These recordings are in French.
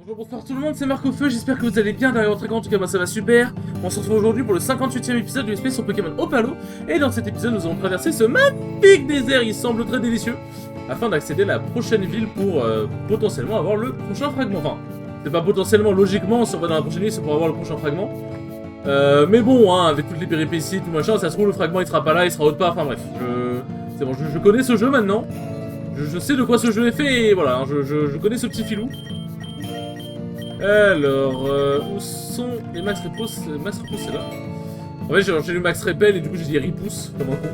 Bonjour, bonsoir tout le monde, c'est Marc-Au-Feu, j'espère que vous allez bien derrière votre écran, en tout cas moi ça va super. On se retrouve aujourd'hui pour le 58e épisode du SP sur Pokémon Opalo. Et dans cet épisode nous allons traverser ce magnifique désert, il semble très délicieux, afin d'accéder à la prochaine ville pour potentiellement avoir le prochain fragment. Enfin, c'est pas potentiellement, logiquement, si on va dans la prochaine ville c'est pour avoir le prochain fragment. Mais bon, hein, avec toutes les péripéties, tout machin, ça se trouve le fragment il sera pas là, il sera autre part, enfin bref. C'est bon, je connais ce jeu maintenant. Je sais de quoi ce jeu est fait et voilà, hein, je connais ce petit filou. Alors, où sont les Max Repousse? Max Repousse, c'est là. En fait, j'ai lu Max Repel et du coup, j'ai dit Repousse, comme un con.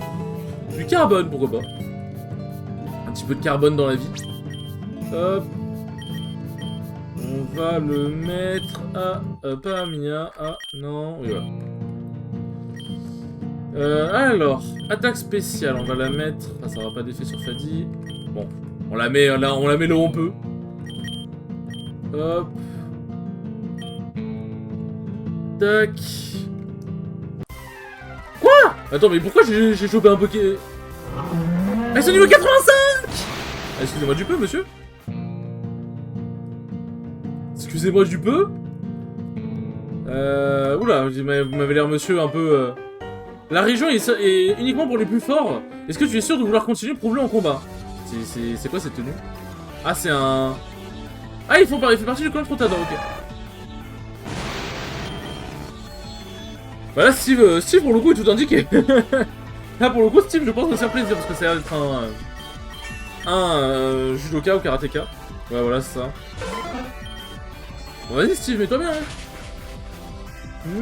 Du carbone, pourquoi pas. Un petit peu de carbone dans la vie. Hop. On va le mettre à... pas à Mia, à... Non, oui, voilà. Alors, attaque spéciale, on va la mettre... Ah, ça aura pas d'effet sur Fadi. Bon, on la met là, on la met là où on peut. Hop. Tac. Quoi? Attends, mais pourquoi j'ai chopé un Poké... Ah, c'est au niveau 85. Ah, excusez-moi du peu, monsieur. Excusez-moi du peu. Oula, vous m'avez l'air monsieur un peu... La région est uniquement pour les plus forts. Est-ce que tu es sûr de vouloir continuer Prouve-le en combat. C'est quoi cette tenue? Ah, c'est un... Ah, il fait partie du clan de Trotador, ok. Bah là, Steve pour le coup est tout indiqué. Là pour le coup Steve je pense que ça fait plaisir parce que ça a l'air d'être un judoka ou karatéka. Ouais voilà c'est ça. Bon vas-y Steve, mets-toi bien hein.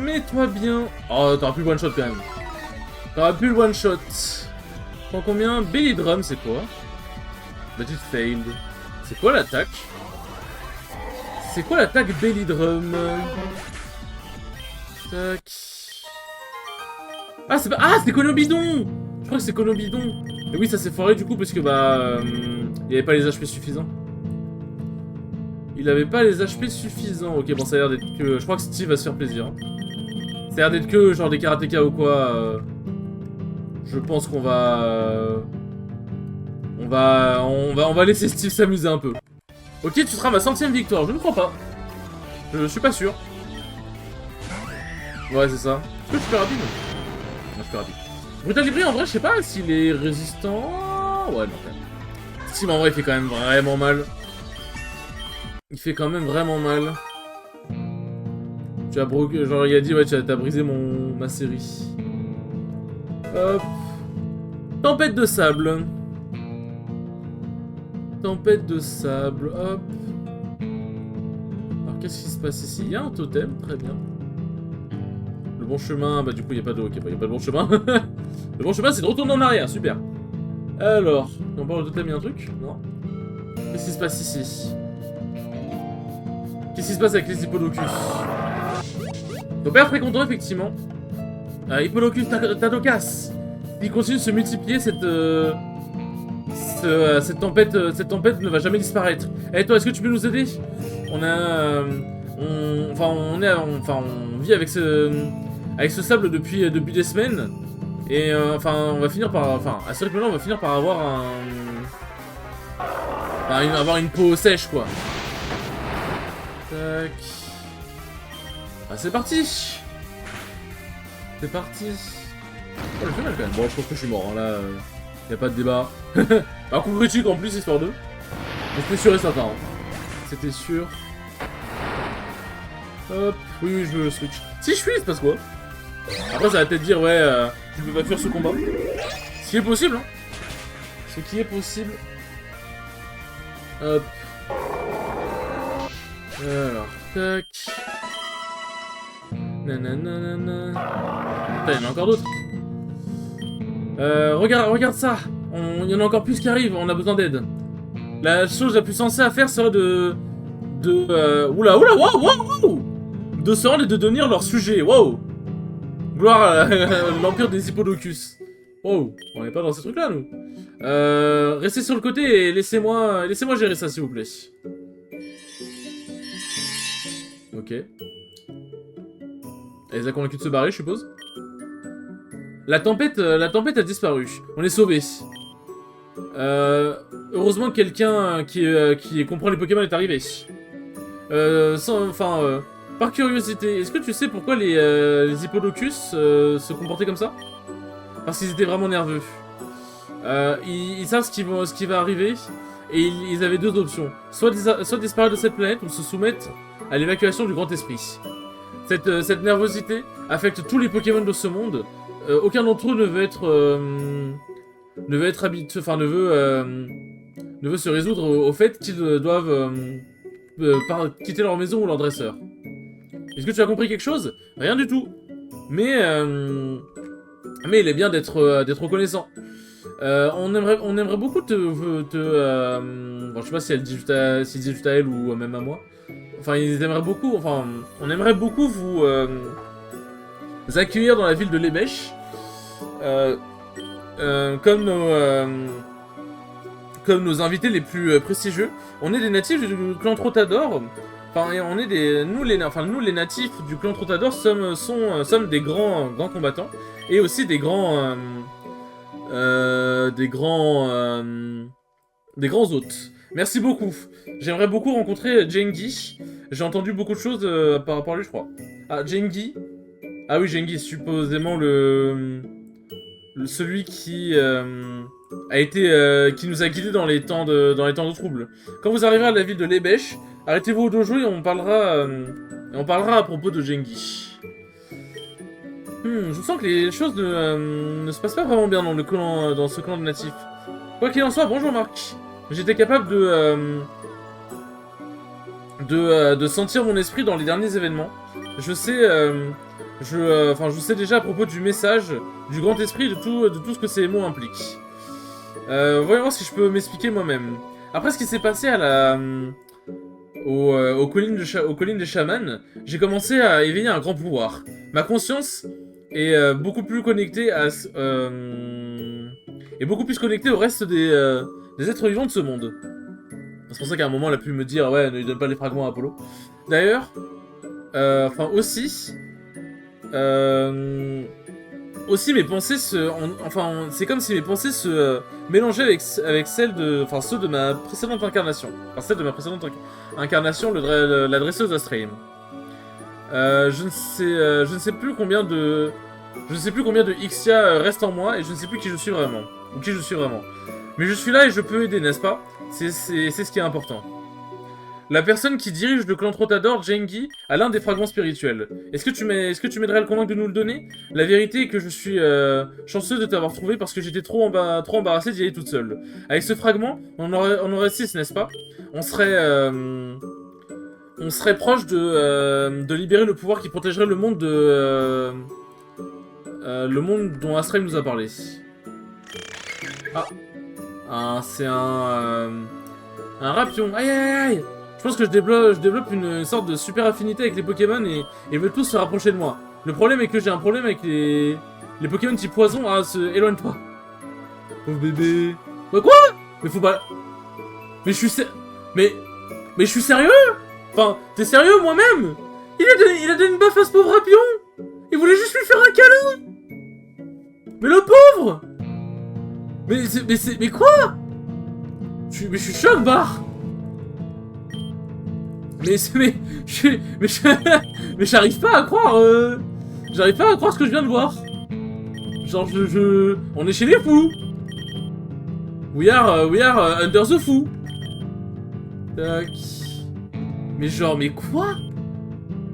Mets-toi bien. Oh t'auras plus le one shot quand même. T'auras plus le one shot. Prends combien? Belly Drum c'est quoi? But it failed. C'est quoi l'attaque? C'est quoi l'attaque Belly Drum? Tac. Ah c'est pas... Ah c'est Conobidon. Je crois que c'est Conobidon. Et oui ça s'est foiré du coup parce que bah... il avait pas les HP suffisants. Il avait pas les HP suffisants. Ok bon ça a l'air d'être que... Je crois que Steve va se faire plaisir. Ça a l'air d'être que genre des karatékas ou quoi. Je pense qu'on va... On va laisser Steve s'amuser un peu. Ok tu seras ma 100e victoire. Je ne crois pas. Je suis pas sûr. Ouais c'est ça. Est-ce que je suis plus rapide? Non, je suis plus rapide. Brutal Débris en vrai je sais pas s'il est résistant... Ouais non quand même. Steve en vrai il fait quand même vraiment mal. Il fait quand même vraiment mal. Tu as broqué... Genre il a dit ouais t'as brisé ma série. Hop. Tempête de sable. Tempête de sable, hop. Alors qu'est-ce qui se passe ici? Il y a un totem, très bien. Le bon chemin, bah du coup il n'y a pas de... Ok, il n'y a pas de bon chemin. Le bon chemin c'est de retourner en arrière, super. Alors, on parle de totem, il y a un truc? Non. Qu'est-ce qui se passe ici? Qu'est-ce qui se passe avec les Hippolocus? Ton père très content effectivement. Hippolocus Tadokas. Il continue de se multiplier, cette tempête ne va jamais disparaître. Et toi, est-ce que tu peux nous aider? On a... on vit avec ce sable depuis des semaines. Et on va finir par... Enfin, à ce rythme-là, on va finir par avoir avoir une peau sèche, quoi. Tac. Ah, c'est parti. C'est parti. Oh, je fais mal quand même. Bon, je pense que je suis mort, hein, là... Y a pas de débat. Un coup critique en plus, histoire 2. C'était sûr et certain. Hein. C'était sûr. Hop. Oui, je me switch. Si je suis, il se passe quoi? Après, ça va peut-être dire, ouais, je peux pas fuir ce combat. Ce qui est possible, hein. Ce qui est possible. Hop. Alors, tac. Nananana. Putain, il y en a encore d'autres. Regarde ça. Il y en a encore plus qui arrivent, on a besoin d'aide. La chose la plus sensée à faire serait oula, wow. De se rendre et de devenir leur sujet, wow. Gloire à l'empire des Hippolocus. Wow, on n'est pas dans ces trucs-là, nous. Restez sur le côté et laissez-moi gérer ça, s'il vous plaît. Ok. Elle les a convaincus de se barrer, je suppose. La tempête a disparu. On est sauvés. Heureusement que quelqu'un qui comprend les Pokémon est arrivé. Par curiosité, est-ce que tu sais pourquoi les Hippolocus se comportaient comme ça? Parce qu'ils étaient vraiment nerveux. Ils savent ce qui va arriver, et ils avaient deux options. Soit disparaître de cette planète, ou se soumettre à l'évacuation du Grand Esprit. Cette nervosité affecte tous les Pokémon de ce monde. Aucun d'entre eux ne veut se résoudre au fait qu'ils doivent quitter leur maison ou leur dresseur. Est-ce que tu as compris quelque chose? Rien du tout. Mais il est bien d'être reconnaissant. On aimerait beaucoup bon, je sais pas si elle dit juste à elle ou même à moi. Enfin, on aimerait beaucoup vous accueillir dans la ville de Lébèche. Comme nos invités les plus prestigieux. On est des natifs du clan Trottador. Enfin, nous les natifs du clan Trottador sommes des grands combattants et aussi des grands hôtes. Merci beaucoup. J'aimerais beaucoup rencontrer Jengi. J'ai entendu beaucoup de choses par rapport à lui, je crois. Ah, Jengi. Ah oui, Jengi, supposément celui qui qui nous a guidés dans les temps de trouble. Quand vous arriverez à la ville de Lébèche, arrêtez-vous au dojo et on parlera à propos de Jengi. Je sens que les choses ne se passent pas vraiment bien dans ce clan de natifs. Quoi qu'il en soit, bonjour Marc. J'étais capable de sentir mon esprit dans les derniers événements. Je sais déjà à propos du message, du grand esprit, de tout ce que ces mots impliquent. Voyons voir si je peux m'expliquer moi-même. Après ce qui s'est passé aux collines des chamans, j'ai commencé à éveiller un grand pouvoir. Ma conscience est beaucoup plus connectée au reste des êtres vivants de ce monde. C'est pour ça qu'à un moment elle a pu me dire ouais, ne lui donne pas les fragments à Apollo. D'ailleurs, aussi mes pensées c'est comme si mes pensées se mélangeaient avec ceux de ma précédente incarnation. Enfin, celle de ma précédente incarnation, la dresseuse Astream. Je ne sais plus combien de Ixia reste en moi et je ne sais plus qui je suis vraiment. Mais je suis là et je peux aider, n'est-ce pas? C'est ce qui est important. La personne qui dirige le clan Trottador, Jengi, a l'un des fragments spirituels. Est-ce que tu m'aiderais à le convaincre de nous le donner? La vérité est que je suis chanceux de t'avoir trouvé parce que j'étais trop embarrassé d'y aller toute seule. Avec ce fragment, on aurait 6, n'est-ce pas? On serait proche de libérer le pouvoir qui protégerait le monde le monde dont Astray nous a parlé. C'est un rapion. Aïe aïe aïe. Je pense que je développe une sorte de super affinité avec les Pokémon et ils veulent tous se rapprocher de moi. Le problème est que j'ai un problème avec les Pokémon type poison. Éloigne-toi. Pauvre bébé. Quoi? Mais faut pas... Mais je suis sérieux? Enfin, t'es sérieux moi-même? Il a donné une baffe à ce pauvre rapion. Il voulait juste lui faire un câlin. Mais le pauvre. Mais quoi? Mais je suis choc, Bar. Mais j'arrive pas à croire. J'arrive pas à croire ce que je viens de voir. Genre on est chez les fous. We are under the fou. Tac. Mais quoi?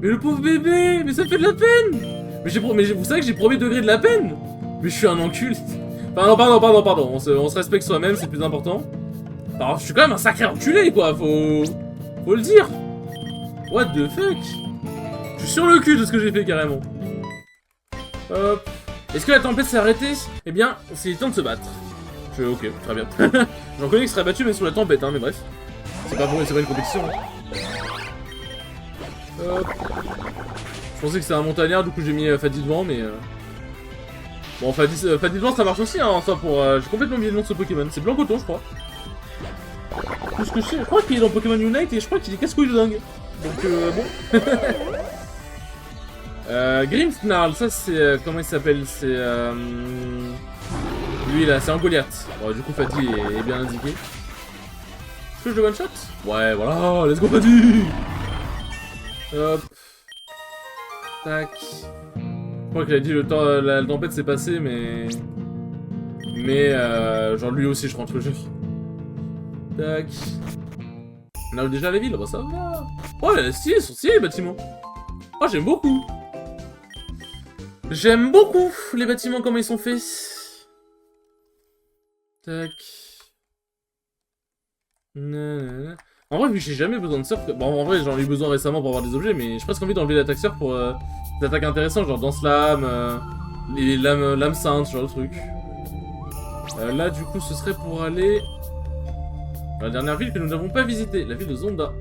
Mais le pauvre bébé. Mais ça me fait de la peine. Mais vous savez que j'ai premier degré de la peine. Mais je suis un enculé. Pardon. On se respecte soi-même, c'est plus important. Alors, je suis quand même un sacré enculé, quoi. Faut le dire. What the fuck? Je suis sur le cul de ce que j'ai fait, carrément. Hop. Est-ce que la tempête s'est arrêtée? Eh bien, c'est temps de se battre. Ok, très bien. J'en connais qui seraient battus même sous la tempête, hein, mais bref. C'est pas une compétition. Hein. Hop. Je pensais que c'était un montagnard, du coup j'ai mis Fadi devant, mais... Bon, Fadi devant, ça marche aussi, hein, ça pour... J'ai complètement oublié le nom de ce Pokémon. C'est Blancoton, je crois. Tout ce que je sais, je crois qu'il est dans Pokémon Unite et je crois qu'il est casse-couille de dingue. Donc, bon. Grimmsnarl, ça c'est... comment il s'appelle? C'est... lui là, c'est un Goliath. Bon, du coup, Fadi est bien indiqué. Est-ce que je le one-shot? Ouais, voilà, let's go Fadi. Hop. Tac. Je crois qu'il a dit le temps, la tempête s'est passée, mais... genre lui aussi, je rentre le jeu. Tac. On a déjà la ville, bah ça va. Oh, ils sont stylés les bâtiments. Oh, j'aime beaucoup. J'aime beaucoup les bâtiments, comment ils sont faits. Tac. Nanana. En vrai, vu que j'ai jamais besoin de surf... Bon, en vrai, j'en ai eu besoin récemment pour avoir des objets, mais j'ai presque envie d'enlever l'attaque surf pour des attaques intéressantes, genre danse-lame, les lames saintes, ce genre de truc. Là, du coup, ce serait pour aller... La dernière ville que nous n'avons pas visitée, la ville de Zonda.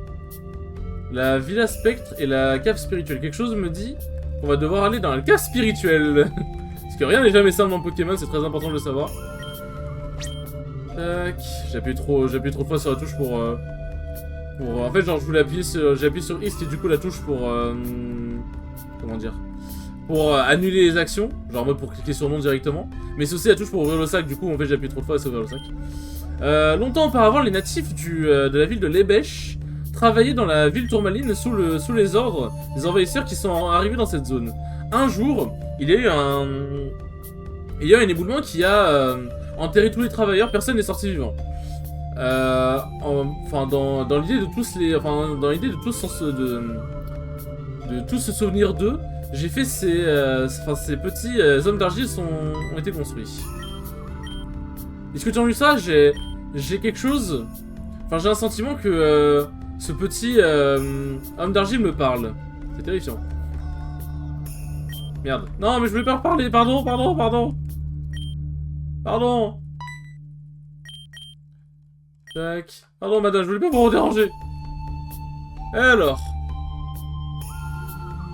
La Villa Spectre et la cave spirituelle. Quelque chose me dit qu'on va devoir aller dans la cave spirituelle. Parce que rien n'est jamais simple dans Pokémon, c'est très important de le savoir. Tac. J'appuie trop de fois sur la touche pour en fait, genre, je voulais appuyer sur... J'ai appuyé sur East et du coup la touche pour... comment dire, pour annuler les actions. Genre en mode pour cliquer sur non directement. Mais c'est aussi la touche pour ouvrir le sac, du coup en fait j'ai appuyé trop de fois et ça ouvre le sac. Longtemps auparavant, les natifs de la ville de Lebèche travaillaient dans la ville tourmaline sous les ordres des envahisseurs qui sont arrivés dans cette zone. Un jour, il y a eu un éboulement qui a enterré tous les travailleurs, personne n'est sorti vivant. Enfin, dans l'idée de tous les... Enfin, dans l'idée de tous se souvenir d'eux, j'ai fait ces petits hommes d'argile ont été construits. Est-ce que tu as vu ça? J'ai quelque chose... Enfin, j'ai un sentiment que ce petit homme d'argile me parle. C'est terrifiant. Merde. Non, mais je voulais pas reparler. Pardon. Tac. Pardon, madame, je voulais pas vous déranger. Alors.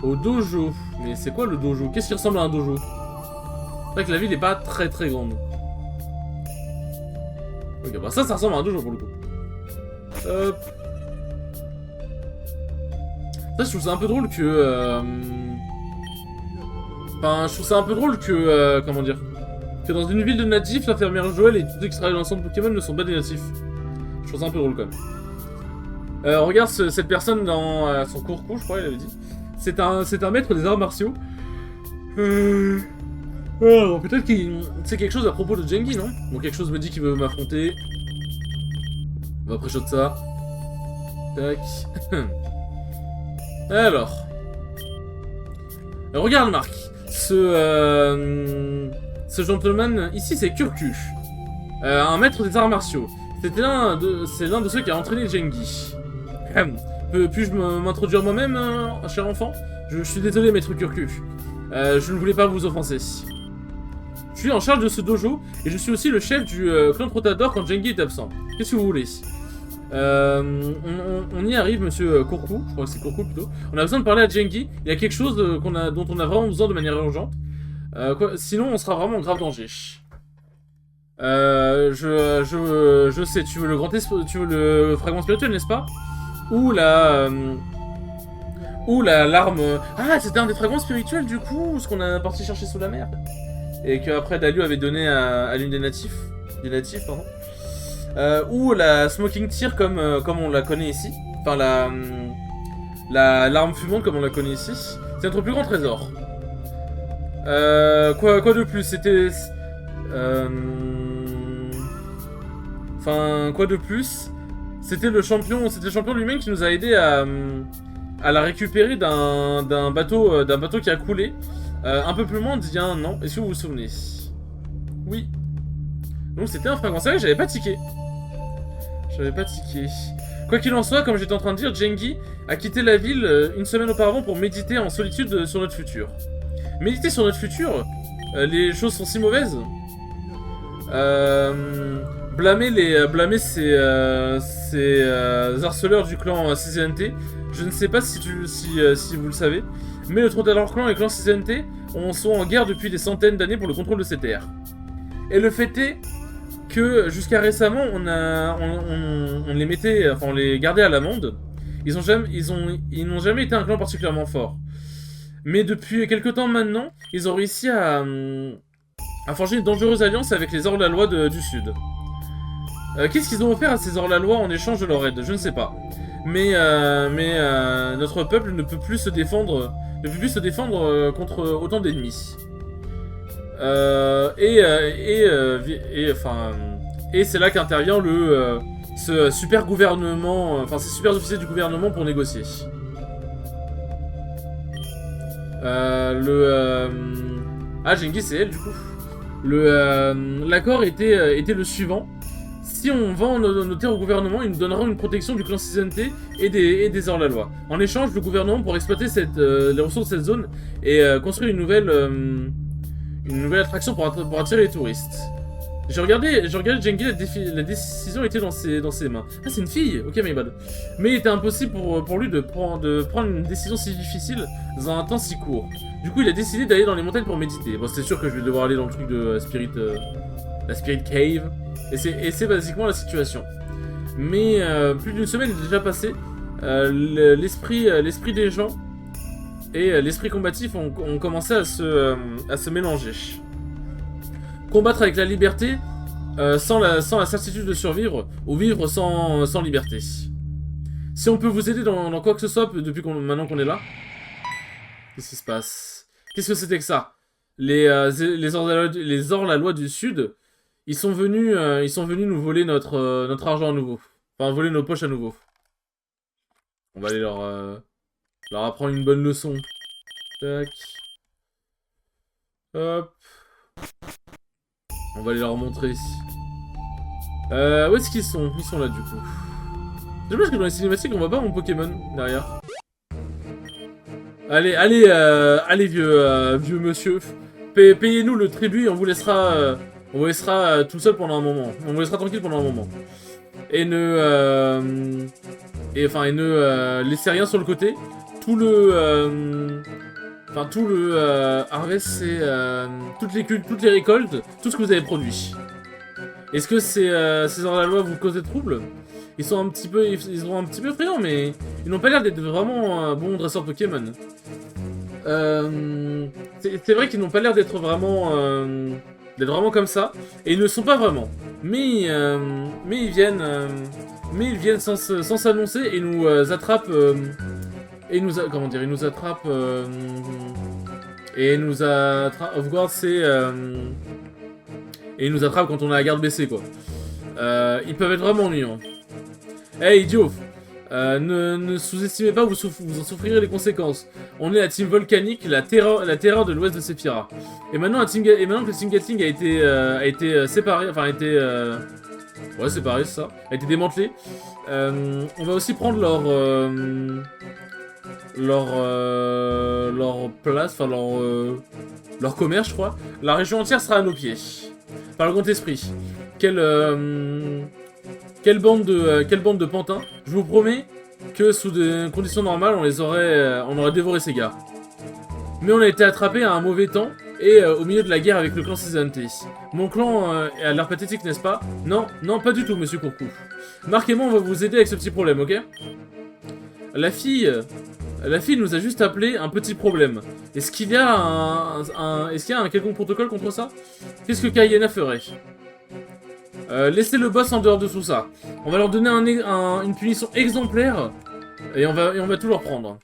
Au dojo. Mais c'est quoi le dojo? Qu'est-ce qui ressemble à un dojo? C'est vrai que la ville est pas très très grande. Ok, bah ça ressemble à un dojo pour le coup. Hop. Ça, je trouve ça un peu drôle que... Enfin, je trouve ça un peu drôle que... comment dire? Que dans une ville de natifs, l'infirmière Joël et tous ceux qui travaillent dans le centre Pokémon ne sont pas des natifs. Je trouve ça un peu drôle quand même. Regarde cette personne dans son cours-coup, je crois, il avait dit. C'est un maître des arts martiaux. Alors, peut-être qu'il sait quelque chose à propos de Gengi, non? Bon, quelque chose me dit qu'il veut m'affronter. On va pré-shot ça. Tac. Alors. Regarde, Marc. Ce gentleman ici, c'est Kurku. Un maître des arts martiaux. C'est l'un de ceux qui a entraîné Gengi. Puis-je m'introduire moi-même, cher enfant? Je suis désolé, maître Kurku. Je ne voulais pas vous offenser. Je suis en charge de ce dojo, et je suis aussi le chef du clan Trotador quand Gengi est absent. Qu'est-ce que vous voulez? On y arrive, monsieur Kourkou. Je crois que c'est Kourkou plutôt. On a besoin de parler à Gengi. Il y a quelque chose dont on a vraiment besoin de manière urgente. Sinon, on sera vraiment en grave danger. Je sais, tu veux le fragment spirituel, n'est-ce pas? Ou la larme... Ah, c'était un des fragments spirituels, du coup, ce qu'on a parti chercher sous la mer. Et qu'après, Dalu avait donné à l'une des natifs. Pardon. Ou la Smoking Tear, comme on la connaît ici. Enfin, la larme fumante, comme on la connaît ici. C'est notre plus grand trésor. Quoi de plus? C'était... Enfin, quoi de plus? C'était le champion lui-même qui nous a aidé à la récupérer d'un bateau qui a coulé un peu plus loin d'il y a un an. Est-ce que vous vous souvenez? Oui. Donc c'était un fragment. C'est vrai que j'avais pas tiqué. Quoi qu'il en soit, comme j'étais en train de dire, Gengi a quitté la ville une semaine auparavant pour méditer en solitude sur notre futur. Méditer sur notre futur? Les choses sont si mauvaises? Blâmer ces harceleurs du clan CCNT. Je ne sais pas si vous le savez, mais le Trotador clan et le clan CCNT sont en guerre depuis des centaines d'années pour le contrôle de ces terres. Et le fait est que jusqu'à récemment, on les mettait, enfin on les gardait à l'amende. Ils n'ont jamais été un clan particulièrement fort. Mais depuis quelques temps maintenant, ils ont réussi à forger une dangereuse alliance avec les hors-la-loi du Sud. Qu'est-ce qu'ils ont offert à ces hors-la-loi en échange de leur aide? Je ne sais pas. notre peuple ne peut plus se défendre, contre autant d'ennemis. Et c'est là qu'intervient ce super gouvernement, enfin ces super officiers du gouvernement pour négocier. Genghis c'est elle du coup. L'accord était le suivant. Si on vend nos terres au gouvernement, ils nous donneront une protection du clan Sizente et des hors-la-loi. En échange, le gouvernement pourra exploiter les ressources de cette zone et construire une nouvelle attraction pour attirer les touristes. J'ai regardé Genghis, la décision était dans ses mains. Ah, c'est une fille. Ok, my bad. Mais il était impossible pour lui de prendre une décision si difficile dans un temps si court. Du coup, il a décidé d'aller dans les montagnes pour méditer. Bon, c'est sûr que je vais devoir aller dans le truc de la Spirit Cave. Et c'est basiquement la situation. Mais plus d'une semaine est déjà passée. L'esprit des gens et l'esprit combatif ont commencé à se mélanger. Combattre avec la liberté sans la certitude de survivre, ou vivre sans liberté. Si on peut vous aider dans quoi que ce soit maintenant qu'on est là. Qu'est-ce qui se passe? Qu'est-ce que c'était que ça? Les hors-la-loi du Sud, ils sont venus nous voler notre argent à nouveau. Enfin, voler nos poches à nouveau. On va aller leur apprendre une bonne leçon. Tac. Hop. On va aller leur montrer. Où est-ce qu'ils sont? Ils sont là du coup. C'est dommage que dans les cinématiques on voit pas mon Pokémon derrière. Allez vieux monsieur. Payez-nous le tribut et on vous laissera tout seul pendant un moment. On vous laissera tranquille pendant un moment. Et ne laissez rien sur le côté. Tout le harvest, c'est toutes les récoltes, tout ce que vous avez produit. Est-ce que ces hors-la-loi vous causent des troubles? Ils sont un petit peu effrayants, mais ils n'ont pas l'air d'être vraiment bons dresseurs Pokémon. C'est vrai qu'ils n'ont pas l'air d'être vraiment comme ça, et ils ne le sont pas vraiment. Mais ils viennent sans s'annoncer et nous attrapent. Et nous attrape. Off-guard, c'est. Et ils nous attrapent quand on a la garde baissée, quoi. Ils peuvent être vraiment ennuyants. Hey, idiot! Ne sous-estimez pas, vous en souffrirez les conséquences. On est la team volcanique, la terreur de l'ouest de Sephira. Et maintenant que le Team Gatling a été séparé, enfin ouais, séparé, c'est ça. A été démantelé. On va aussi prendre leur place, enfin leur commerce, je crois. La région entière sera à nos pieds. Par le grand esprit. Quelle bande de pantins. Je vous promets que sous des conditions normales, on aurait dévoré ces gars. Mais on a été attrapés à un mauvais temps et au milieu de la guerre avec le clan Sizante. Mon clan a l'air pathétique, n'est-ce pas? Non, pas du tout, monsieur Courcou. Marc et moi, on va vous aider avec ce petit problème, ok? La fille nous a juste appelé un petit problème. Est-ce qu'il y a un quelconque protocole contre ça? Qu'est-ce que Kayena ferait? Laissez le boss en dehors de tout ça. On va leur donner une punition exemplaire et on va tout leur prendre.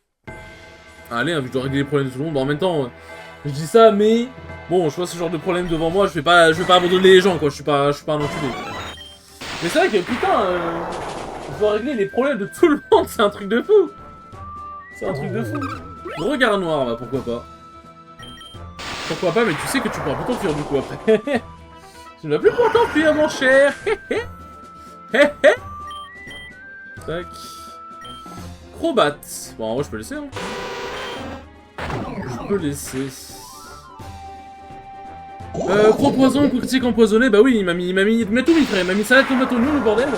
Allez, je dois régler les problèmes de tout le monde. Bon, en même temps, je dis ça, mais bon, je vois ce genre de problème devant moi, je vais pas abandonner les gens, quoi. Je suis pas un enculé. Mais c'est vrai que putain, je dois régler les problèmes de tout le monde. C'est un truc de fou. C'est un truc de fou. Regard noir, bah pourquoi pas. Pourquoi pas, mais tu sais que tu pourras plus t'enfuir du coup après. Tu ne vas plus pouvoir t'enfuir, mon cher. Tac. Crobat. Bon, en vrai, je peux laisser, hein. Je peux laisser. Gros poison, coup critique empoisonné. Bah oui, il m'a tout mis, frère. Il m'a mis salade tomate oignon, le bordel.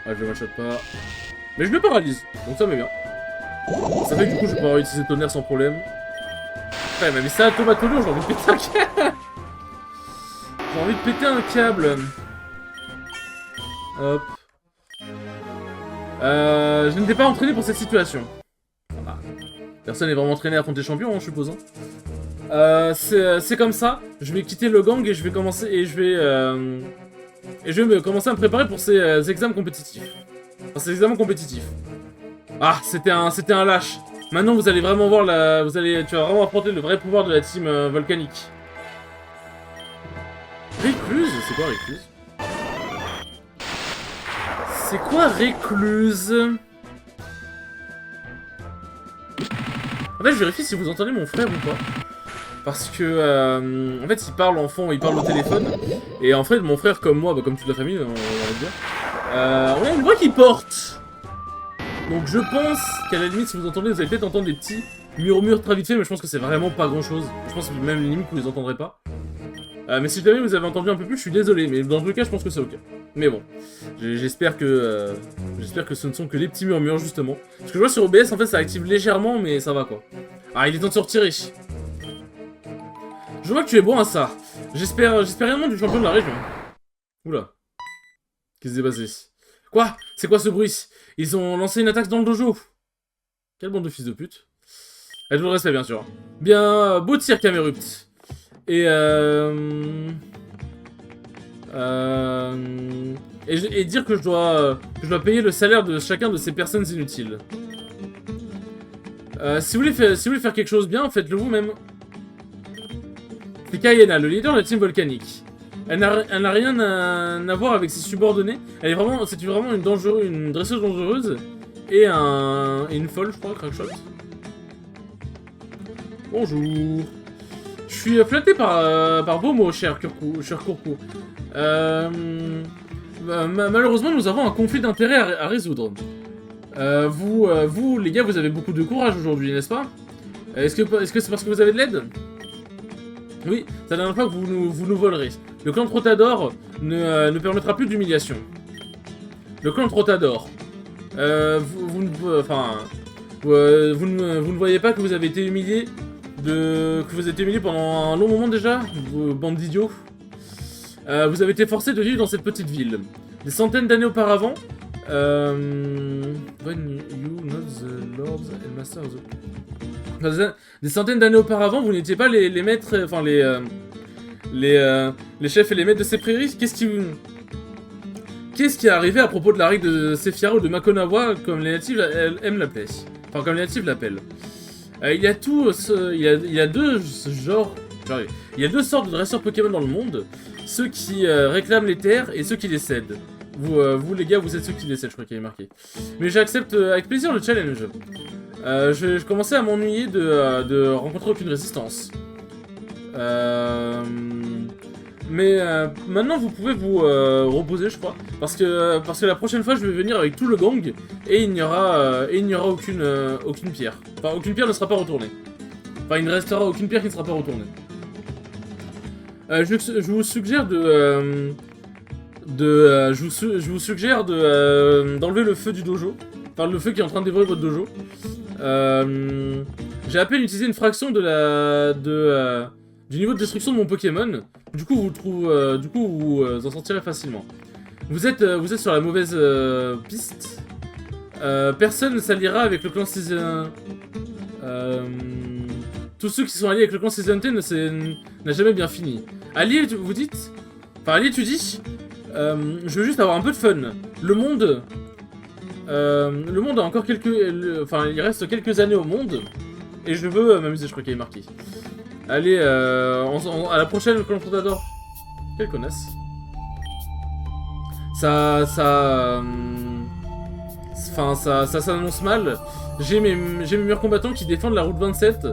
Ah, je le one-shot pas. Mais je le paralyse, donc ça m'est bien. Ça fait que du coup, je vais pouvoir utiliser tonnerre sans problème. Putain, il m'a mis salade tomate oignon, j'ai envie de péter un câble. J'ai envie de péter un câble. Hop. Je n'étais pas entraîné pour cette situation. Ah. Personne n'est vraiment entraîné à affronter les champions, hein, je suppose. Hein. C'est comme ça. Je vais quitter le gang et je vais commencer et je vais Et je vais commencer à me préparer pour ces examens compétitifs. Enfin, ces examens compétitifs. Ah, c'était un lâche. Maintenant, vous allez vraiment voir la... Tu vas vraiment affronter le vrai pouvoir de la team volcanique. Récluse? C'est quoi récluse? C'est quoi récluse? En fait, je vérifie si vous entendez mon frère ou pas. Parce que, en fait, il parle au téléphone. Et en fait, mon frère, comme moi, bah, comme toute la famille, on va dire, on a une voix qui porte. Donc je pense qu'à la limite, si vous entendez, vous allez peut-être entendre des petits murmures très vite fait, mais je pense que c'est vraiment pas grand-chose. Je pense que même limite, vous les entendrez pas. Mais si jamais vous avez entendu un peu plus, je suis désolé, mais dans tous les cas, je pense que c'est ok. Mais bon, j'espère que ce ne sont que les petits murmures, justement. Parce que je vois sur OBS, en fait, ça active légèrement, mais ça va, quoi. Ah, il est temps de sortir riche. Je vois que tu es bon à ça. J'espère réellement du champion de la région. Oula. Qu'est-ce qui s'est passé? Quoi? C'est quoi ce bruit? Ils ont lancé une attaque dans le dojo. Quelle bande de fils de pute. Elle vous le respect, bien sûr. Bien, beau tir, Camerupt. Et dire que je dois payer le salaire de chacun de ces personnes inutiles. Si vous voulez faire quelque chose bien, faites-le vous-même. C'est Kayena, le leader de la team volcanique. Elle n'a rien à voir avec ses subordonnés. C'est vraiment une dresseuse dangereuse et une folle, je crois, crackshot. Bonjour. Je suis flatté par vos mots, cher Courcou. Malheureusement, nous avons un conflit d'intérêts à résoudre. Vous, les gars, vous avez beaucoup de courage aujourd'hui, n'est-ce pas? Est-ce que c'est parce que vous avez de l'aide? Oui, c'est la dernière fois que vous nous volerez. Le clan Trotador ne permettra plus d'humiliation. Le clan Trotador. Vous ne voyez pas que vous avez été humilié pendant un long moment déjà, bande d'idiots. Vous avez été forcé de vivre dans cette petite ville. Des centaines d'années auparavant, when you not the lords and masters of the... Des centaines d'années auparavant, vous n'étiez pas les maîtres, enfin les chefs et les maîtres de ces prairies. Qu'est-ce qui est arrivé à propos de la règle de Sephiara ou de Makonawa, comme les natifs aiment l'appeler? Enfin, comme les natifs l'appellent. Il y a deux genres. Il y a deux sortes de dresseurs Pokémon dans le monde. Ceux qui réclament les terres et ceux qui les cèdent. Vous les gars, vous êtes ceux qui les cèdent, je crois qu'il est marqué. Mais j'accepte avec plaisir le challenge. Je commençais à m'ennuyer de rencontrer aucune résistance. Mais maintenant vous pouvez vous reposer, je crois, parce que la prochaine fois je vais venir avec tout le gang et il n'y aura aucune pierre. Enfin, aucune pierre ne sera pas retournée. Enfin, il ne restera aucune pierre qui ne sera pas retournée. Je vous suggère d'enlever le feu du dojo. Enfin, le feu qui est en train de dévorer votre dojo. J'ai à peine utilisé une fraction du niveau de destruction de mon Pokémon. Du coup, vous en sortirez facilement. Vous êtes sur la mauvaise piste. Personne ne s'alliera avec le clan Season. Tous ceux qui sont alliés avec le clan Season T n'a jamais bien fini. Allié, vous dites? Enfin, allié, tu dis? Je veux juste avoir un peu de fun. Le monde a encore enfin, il reste quelques années au monde. Et je veux m'amuser, je crois qu'il est marqué. Allez, à la prochaine, le clan Trotador. Quelle connasse. Ça s'annonce mal. J'ai mes meilleurs combattants qui défendent la route 27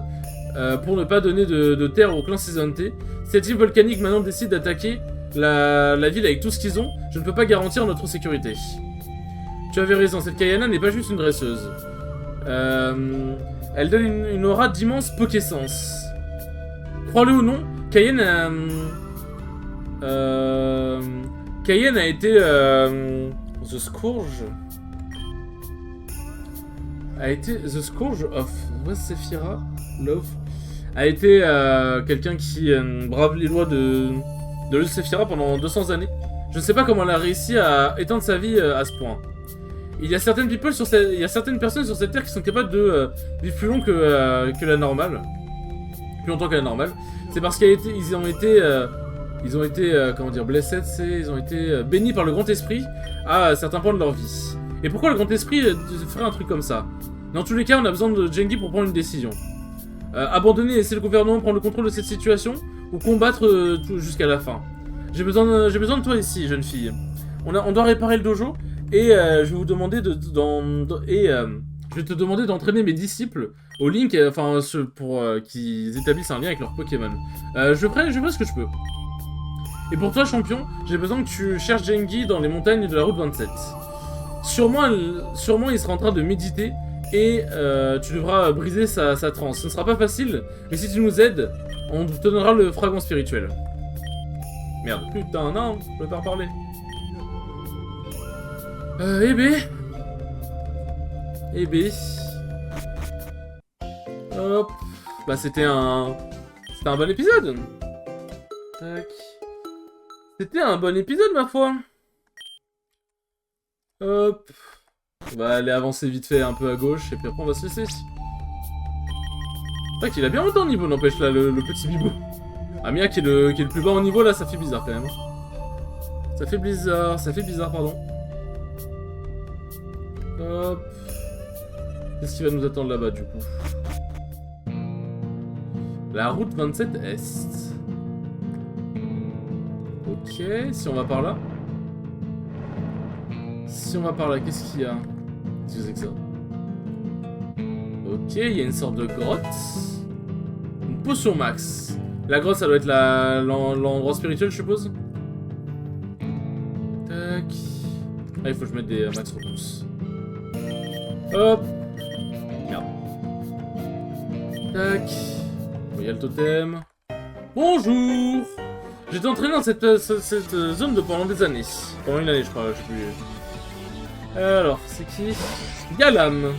pour ne pas donner de terre au clan Season T. Si cette île volcanique maintenant décide d'attaquer la ville avec tout ce qu'ils ont, je ne peux pas garantir notre sécurité. Tu avais raison, cette Kayana n'est pas juste une dresseuse. Elle donne une aura d'immense Pokéssence. Crois-le ou non, Cayenne a été The Scourge. The Scourge of Sephiara Love. A été quelqu'un qui brave les lois de Sephiara pendant 200 années. Je ne sais pas comment elle a réussi à étendre sa vie à ce point. Il y a certaines personnes sur cette terre qui sont capables de vivre plus long que la normale. Plus longtemps que la normale. C'est parce qu'ils ont été Ils ont été, comment dire, blessed, ils ont été bénis par le Grand Esprit à certains points de leur vie. Et pourquoi le Grand Esprit ferait un truc comme ça? Dans tous les cas, on a besoin de Jengi pour prendre une décision. Abandonner et laisser le gouvernement prendre le contrôle de cette situation, ou combattre jusqu'à la fin. J'ai besoin de toi ici, jeune fille. On doit réparer le dojo, et je vais vous demander je vais te demander d'entraîner mes disciples au Link, pour qu'ils établissent un lien avec leurs Pokémon. Je ferai ce que je peux. Et pour toi, champion, j'ai besoin que tu cherches Jengi dans les montagnes de la route 27. Sûrement, il sera en train de méditer, et tu devras briser sa transe. Ce ne sera pas facile, mais si tu nous aides, on te donnera le fragment spirituel. Merde, putain, non, je peux pas reparler. Eh ben... Hop. Bah c'était un bon épisode. Tac. C'était un bon épisode, ma foi. Hop. On va aller avancer vite fait un peu à gauche, et puis après on va se laisser. Tac, il a bien monté en niveau, n'empêche, là, le petit bibou. Amia qui est le plus bas en niveau, là, ça fait bizarre, quand même. Ça fait bizarre, pardon. Hop. Qu'est-ce qui va nous attendre là-bas, du coup? La route 27 Est. Ok, si on va par là. Qu'est-ce qu'il y a? Qu'est-ce que c'est que ça? Ok, il y a une sorte de grotte. Une potion max. La grotte, ça doit être l'endroit spirituel, je suppose. Tac. Ah, il faut que je mette des max repousse. Hop. Merde. Tac. Bon, il y a le totem. Bonjour. J'étais entraîné dans cette zone pendant des années. Pendant une année, je crois, je sais plus. Alors, c'est qui? Galam.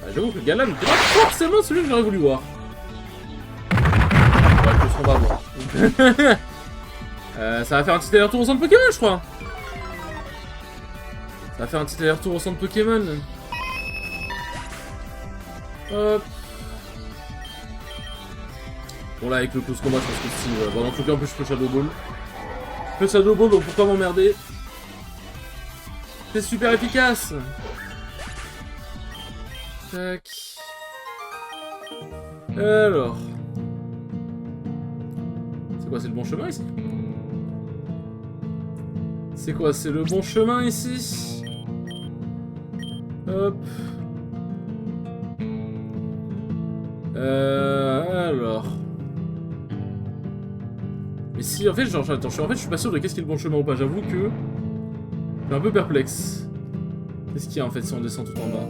Ah, j'avoue que Galam n'était pas forcément celui que j'aurais voulu voir. Ouais, je pense qu'on va voir. Ça va faire un petit aller-retour au centre Pokémon, je crois. Ça va faire un petit aller-retour au centre Pokémon. Hop. Bon là avec le close combat je pense que si... bon en tout cas en plus je peux Shadow Ball. Je peux Shadow Ball donc pourquoi m'emmerder? C'est super efficace. Tac. Alors. C'est quoi, c'est le bon chemin ici? C'est quoi, c'est le bon chemin ici? Hop. Alors. Mais si, en fait, genre, attends, je suis pas sûr de qu'est-ce qui est le bon chemin ou pas. J'avoue que je suis un peu perplexe. Qu'est-ce qu'il y a en fait si on descend tout en bas?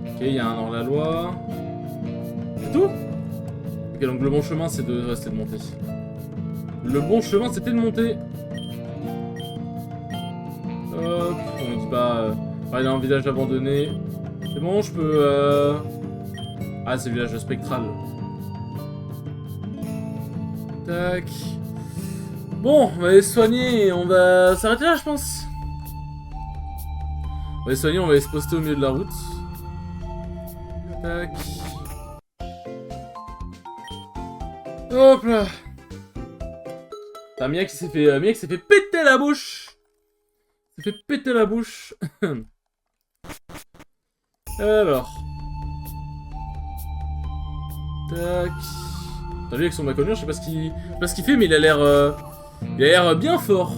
Ok, il y a un hors-la-loi. C'est tout? Ok, donc le bon chemin, c'est de rester de monter. Le bon chemin, c'était de monter. Hop, on me dit pas... aller dans un village abandonné. C'est bon, je peux... Ah, c'est le village spectral. Tac. Bon, on va aller se soigner et on va s'arrêter là, je pense. On va aller se soigner, on va aller se poster au milieu de la route. Tac. Hop là. T'as Mia qui s'est fait péter la bouche. Ça fait péter la bouche. Alors. Tac. T'as vu avec son Maconium, je sais pas ce qu'il fait, mais il a l'air bien fort.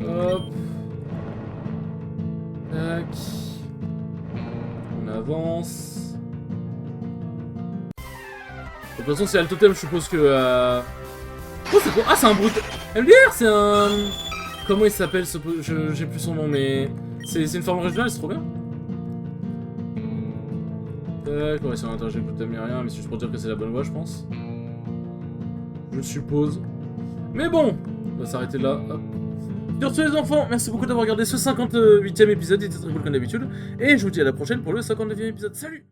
Hop. Tac. On avance. De toute façon, c'est le totem, je suppose que... Oh, c'est quoi? Ah, c'est un brut... MDR, c'est un... Comment il s'appelle ce... J'ai plus son nom, mais... C'est une forme régionale, c'est trop bien. Tac, ouais, si on interagit avec le totem, il n'y a rien, mais c'est juste pour dire que c'est la bonne voie, je pense. Je suppose. Mais bon, on va s'arrêter là. Hop. Sur ce, les enfants, merci beaucoup d'avoir regardé ce 58e épisode, il était très cool comme d'habitude. Et je vous dis à la prochaine pour le 59e épisode. Salut!